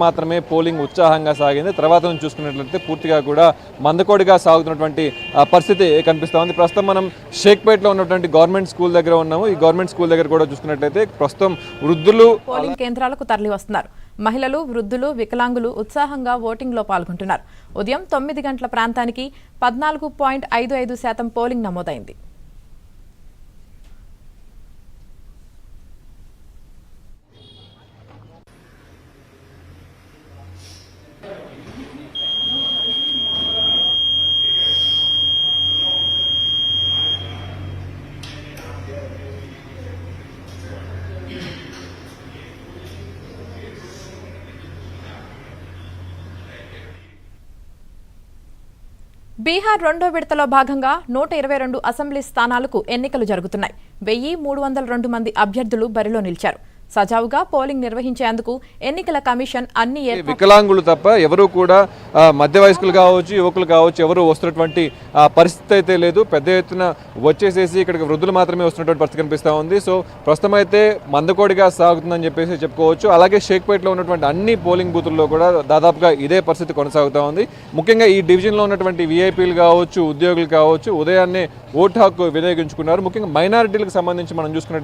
మాత్రమే పోలింగ్ ఉత్సాహంగా సాగింది. తర్వాత నుంచి చూసుకున్నట్లయితే పూర్తిగా కూడా మందకోడిగా సాగుతున్నటువంటి పరిస్థితి కనిపిస్తూ ఉంది. ప్రస్తుతం మనం షేక్పేట్లో ఉన్నటువంటి గవర్నమెంట్ స్కూల్ దగ్గర ఉన్నాము. ఈ గవర్నమెంట్ స్కూల్ దగ్గర కూడా చూసుకున్నట్లయితే ప్రస్తుతం వృద్ధులు పోలింగ్ కేంద్రాలకు తరలి వస్తున్నారు. మహిళలు, వృద్ధులు, వికలాంగులు ఉత్సాహంగా ఓటింగ్లో పాల్గొంటున్నారు. ఉదయం 9 గంటల ప్రాంతానికి 14.55% పోలింగ్ నమోదైంది. బీహార్ రెండో విడతలో భాగంగా 122 అసెంబ్లీ స్థానాలకు ఎన్నికలు జరుగుతున్నాయి. 1302 మంది అభ్యర్థులు బరిలో నిలిచారు. సజావుగా పోలింగ్ నిర్వహించేందుకు ఎన్నికల కమిషన్ అన్ని వికలాంగులు తప్ప ఎవరు కూడా మధ్య వయస్కులు కావచ్చు, యువకులు కావచ్చు, ఎవరు వస్తున్నటువంటి పరిస్థితి అయితే లేదు. పెద్ద ఎత్తున వచ్చేసేసి ఇక్కడికి వృద్ధులు మాత్రమే వస్తున్నటువంటి పరిస్థితి కనిపిస్తూ ఉంది. సో ప్రస్తుతం అయితే మందకోడిగా సాగుతుందని చెప్పేసి చెప్పుకోవచ్చు. అలాగే షేక్పేట్లో ఉన్నటువంటి అన్ని పోలింగ్ బూతుల్లో కూడా దాదాపుగా ఇదే పరిస్థితి కొనసాగుతూ ఉంది. ముఖ్యంగా ఈ డివిజన్లో ఉన్నటువంటి వీఐపీలు కావచ్చు, ఉద్యోగులు కావచ్చు, ఉదయాన్నే ఓటు హక్కు వినియోగించుకున్నారు. ముఖ్యంగా మైనారిటీలకు సంబంధించి మనం చూసుకున్నట్టు